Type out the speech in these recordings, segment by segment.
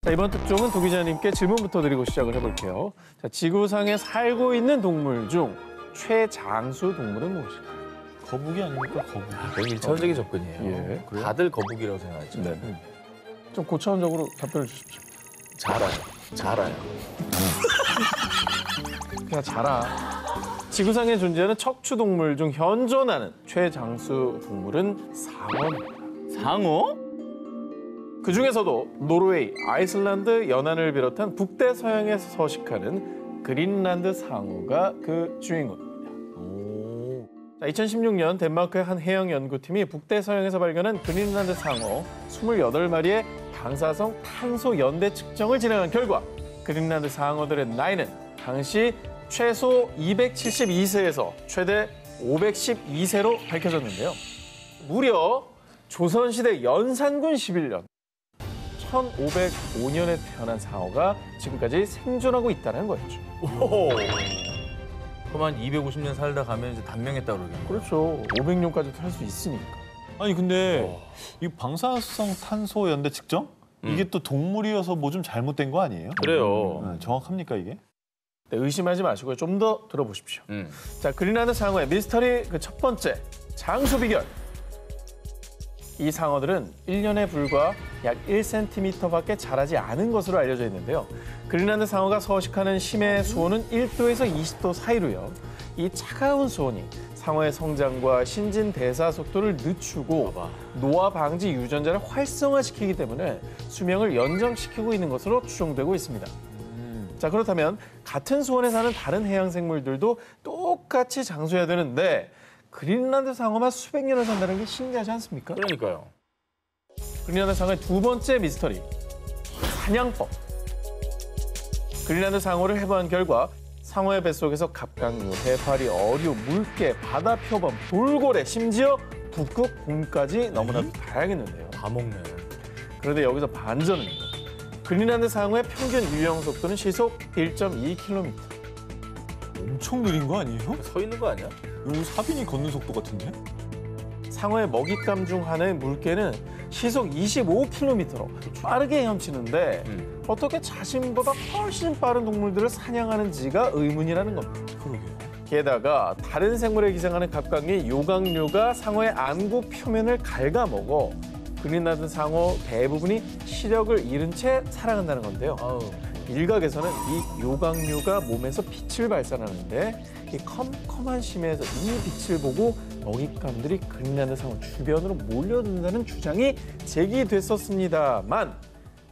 자, 이번 특종은 도 기자님께 질문부터 드리고 시작을 해볼게요. 자, 지구상에 살고 있는 동물 중 최장수 동물은 무엇일까요? 거북이 아닙니까? 거북이. 너무 일차원적인 접근이에요. 예. 다들 거북이라고 생각하죠. 네. 좀 고차원적으로 답변을 주십시오. 잘 알아요. 그냥 자라. 지구상에 존재하는 척추 동물 중 현존하는 최장수 동물은 상어입니다. 상어? 그 중에서도 노르웨이, 아이슬란드, 연안을 비롯한 북대서양에서 서식하는 그린란드 상어가 그 주인공입니다. 자, 2016년 덴마크의 한 해양 연구팀이 북대서양에서 발견한 그린란드 상어 28마리의 방사성 탄소 연대 측정을 진행한 결과 그린란드 상어들의 나이는 당시 최소 272세에서 최대 512세로 밝혀졌는데요. 무려 조선시대 연산군 11년 1505년에 태어난 상어가 지금까지 생존하고 있다는 거였죠. 오. 그럼 한 250년 살다 가면 이제 단명했다 그러겠네요. 그렇죠. 500년까지도 살 수 있으니까. 아니 근데 이 방사성 탄소 연대 측정? 이게 또 동물이어서 뭐 좀 잘못된 거 아니에요? 그래요. 정확합니까 이게? 네, 의심하지 마시고요. 좀 더 들어보십시오. 자, 그린란드 상어의 미스터리 그 첫 번째 장수 비결. 이 상어들은 1년에 불과 약 1cm밖에 자라지 않은 것으로 알려져 있는데요. 그린란드 상어가 서식하는 심해 수온은 1도에서 20도 사이로요. 이 차가운 수온이 상어의 성장과 신진대사 속도를 늦추고 노화 방지 유전자를 활성화시키기 때문에 수명을 연장시키고 있는 것으로 추정되고 있습니다. 자, 그렇다면 같은 수온에 사는 다른 해양 생물들도 똑같이 장수해야 되는데 그린란드 상어만 수백 년을 산다는 게 신기하지 않습니까? 그러니까요. 그린란드 상어의 두 번째 미스터리, 사냥법. 그린란드 상어를 해부한 결과 상어의 뱃속에서 갑각류, 해파리, 어류, 물개, 바다 표범, 돌고래, 심지어 북극 곰까지 너무나도 다양했는데요. 다 먹네. 그런데 여기서 반전입니다. 그린란드 상어의 평균 유영 속도는 시속 1.2km. 엄청 느린 거 아니에요? 서 있는 거 아니야? 이거 사빈이 걷는 속도 같은데? 상어의 먹잇감 중 하나의 물개는 시속 25km로 빠르게 헤엄치는데 어떻게 자신보다 훨씬 빠른 동물들을 사냥하는지가 의문이라는 겁니다. 그러게요. 게다가 다른 생물에 기생하는 갑각류, 요강류가 상어의 안구 표면을 갉아먹어 그린란드 상어 대부분이 시력을 잃은 채 살아간다는 건데요. 일각에서는 이 요강류가 몸에서 빛을 발산하는데 이 컴컴한 심해에서 이 빛을 보고 먹잇감들이 그린란드 상어 주변으로 몰려든다는 주장이 제기됐었습니다만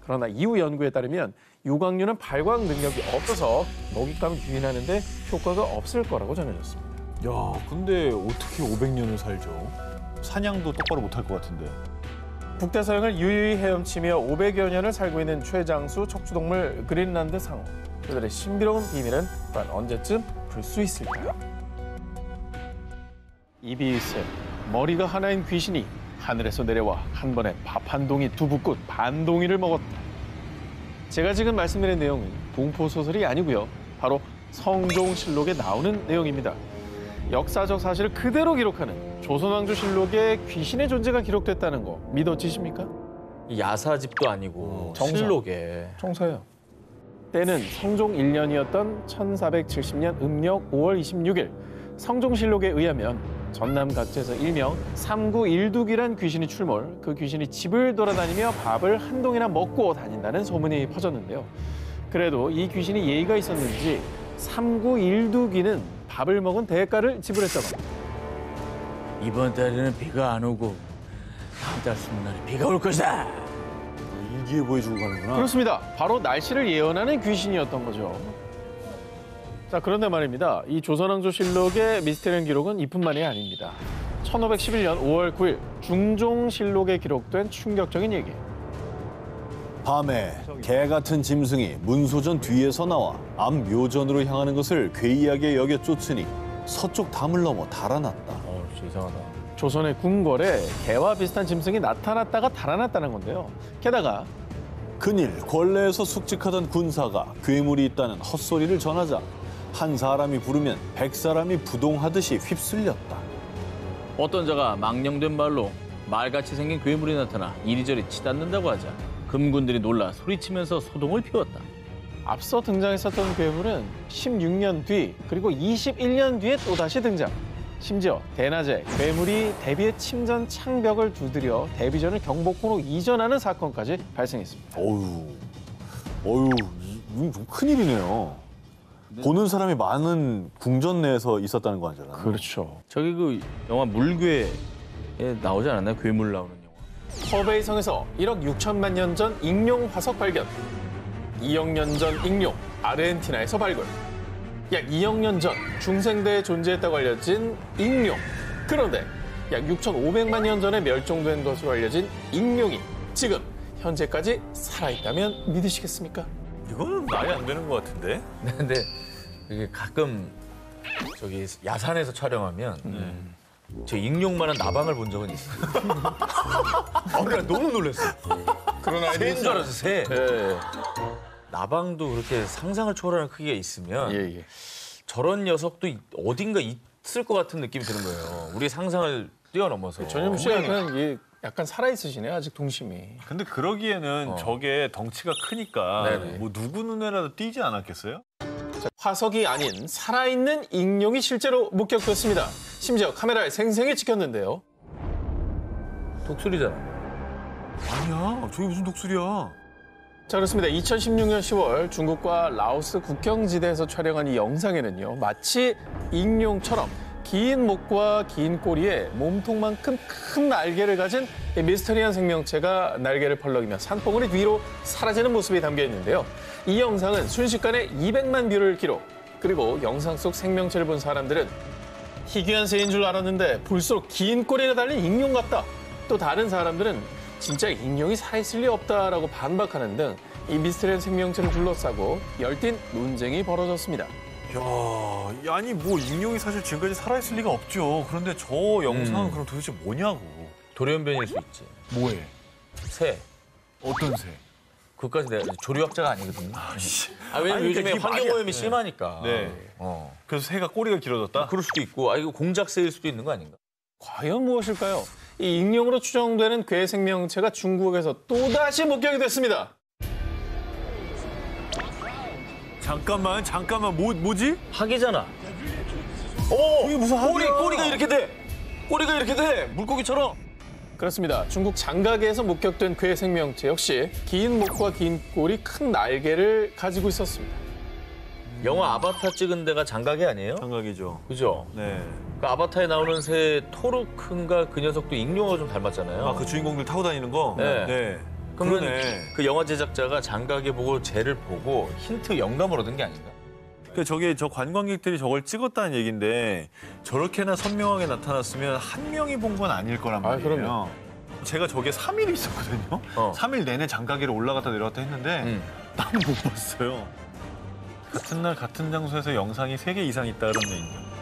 그러나 이후 연구에 따르면 요강류는 발광 능력이 없어서 먹잇감을 유인하는 데 효과가 없을 거라고 전해졌습니다. 야, 근데 어떻게 500년을 살죠? 사냥도 똑바로 못할 것 같은데. 북대서양을 유유히 헤엄치며 500여 년을 살고 있는 최장수 척추동물 그린란드 상어. 그들의 신비로운 비밀은 과연 언제쯤 풀 수 있을까요? 이비일세, 머리가 하나인 귀신이 하늘에서 내려와 한 번에 밥 한 동이 두부꽃 반 동이를 먹었다. 제가 지금 말씀드린 내용은 공포소설이 아니고요. 바로 성종실록에 나오는 내용입니다. 역사적 사실을 그대로 기록하는 조선왕조실록에 귀신의 존재가 기록됐다는 거 믿어지십니까? 야사집도 아니고 정서. 실록에. 정서요. 때는 성종 1년이었던 1470년 음력 5월 26일 성종실록에 의하면 전남 각지에서 일명 삼구일둑이란 귀신이 출몰, 그 귀신이 집을 돌아다니며 밥을 한 동이나 먹고 다닌다는 소문이 퍼졌는데요. 그래도 이 귀신이 예의가 있었는지 삼구일둑이는 밥을 먹은 대가를 지불했다고 합니다. 이번 달에는 비가 안 오고 다음 달 스무 날에 비가 올 것이다. 일기예보해주고 가는구나. 그렇습니다. 바로 날씨를 예언하는 귀신이었던 거죠. 자, 그런데 말입니다. 이 조선왕조실록의 미스테리한 기록은 이뿐만이 아닙니다. 1511년 5월 9일 중종실록에 기록된 충격적인 얘기. 밤에 개 같은 짐승이 문소전 뒤에서 나와 앞 묘전으로 향하는 것을 괴이하게 여겨 쫓으니 서쪽 담을 넘어 달아났다. 진짜 이상하다. 조선의 궁궐에 개와 비슷한 짐승이 나타났다가 달아났다는 건데요. 게다가 그일 권례에서 숙직하던 군사가 괴물이 있다는 헛소리를 전하자 한 사람이 부르면 100사람이 부동하듯이 휩쓸렸다. 어떤 자가 망령된 말로 말같이 생긴 괴물이 나타나 이리저리 치닫는다고 하자. 그 금군들이 놀라 소리치면서 소동을 피웠다. 앞서 등장했었던 괴물은 16년 뒤 그리고 21년 뒤에 또다시 등장. 심지어 대낮에 괴물이 대비의 침전 창벽을 두드려 대비전을 경복궁으로 이전하는 사건까지 발생했습니다. 어휴, 이건 좀 큰일이네요. 보는 사람이 많은 궁전 내에서 있었다는 거 아니잖아요. 그렇죠. 저기 그 영화 물괴에 나오지 않았나요? 괴물 나오는 영화. 허베이성에서 1억 6천만 년 전 익룡 화석 발견. 2억 년 전 익룡 아르헨티나에서 발굴. 약 2억 년 전 중생대에 존재했다고 알려진 익룡. 그런데 약 6,500만 년 전에 멸종된 것으로 알려진 익룡이 지금 현재까지 살아있다면 믿으시겠습니까? 이거는 말이 안 되는 것 같은데? 근데 이게 가끔 저기 야산에서 촬영하면 저 익룡만한 나방을 본 적은 있어요. 그래 너무 놀랐어요. 그런 새인 줄 알았어, 새. 예, 나방도 그렇게 상상을 초월하는 크기가 있으면 예. 저런 녀석도 어딘가 있을 것 같은 느낌이 드는 거예요. 우리 상상을 뛰어넘어서. 전현무 씨가 약간 살아있으시네요, 아직 동심이. 근데 그러기에는 저게 덩치가 크니까 네네. 뭐 누구 눈에라도 띄지 않았겠어요? 자, 화석이 아닌 살아있는 익룡이 실제로 목격됐습니다. 심지어 카메라에 생생히 찍혔는데요. 독수리잖아. 아니야, 저게 무슨 독수리야? 자, 그렇습니다. 2016년 10월 중국과 라오스 국경지대에서 촬영한 이 영상에는요. 마치 익룡처럼 긴 목과 긴 꼬리에 몸통만큼 큰 날개를 가진 이 미스터리한 생명체가 날개를 펄럭이며 산봉우리 뒤로 사라지는 모습이 담겨 있는데요. 이 영상은 순식간에 200만 뷰를 기록. 그리고 영상 속 생명체를 본 사람들은 희귀한 새인 줄 알았는데 볼수록 긴 꼬리가 달린 익룡 같다. 또 다른 사람들은 진짜 익룡이 살아있을 리 없다라고 반박하는 등 이 미스터리한 생명체를 둘러싸고 열띤 논쟁이 벌어졌습니다. 야, 아니 뭐 익룡이 사실 지금까지 살아있을 리가 없죠. 그런데 저 영상은 그럼 도대체 뭐냐고. 돌연변일 수 있지. 뭐해? 새. 어떤 새? 그것까지 내가 조류학자가 아니거든요. 왜냐면 아니, 요즘에 그러니까 환경오염이 심하니까. 네. 그래서 새가 꼬리가 길어졌다? 그럴 수도 있고, 이거 공작새일 수도 있는 거 아닌가? 과연 무엇일까요? 이 익룡으로 추정되는 괴 생명체가 중국에서 또다시 목격이 됐습니다. 잠깐만, 뭐지? 학이잖아. 이게 무슨 학이야? 꼬리가 이렇게 돼. 꼬리가 이렇게 돼. 물고기처럼. 그렇습니다. 중국 장가계에서 목격된 괴 생명체 역시 긴 목과 긴 꼬리, 큰 날개를 가지고 있었습니다. 영화 아바타 찍은 데가 장가계 아니에요? 장각이죠. 그죠? 네. 그 아바타에 나오는 새 토르큰가 그 녀석도 익룡하고 좀 닮았잖아요. 그 주인공들 타고 다니는 거? 네. 그러면 그러네. 그 영화 제작자가 장가계 보고 쟤를 보고 힌트 영감을 얻은 게 아닌가? 저 관광객들이 저걸 찍었다는 얘기인데 저렇게나 선명하게 나타났으면 한 명이 본 건 아닐 거란 말이에요. 그럼요. 제가 저게 3일 있었거든요. 3일 내내 장가기를 올라갔다 내려갔다 했는데 나는 못 봤어요. 같은 날 같은 장소에서 영상이 3개 이상 있다 그런 얘기죠.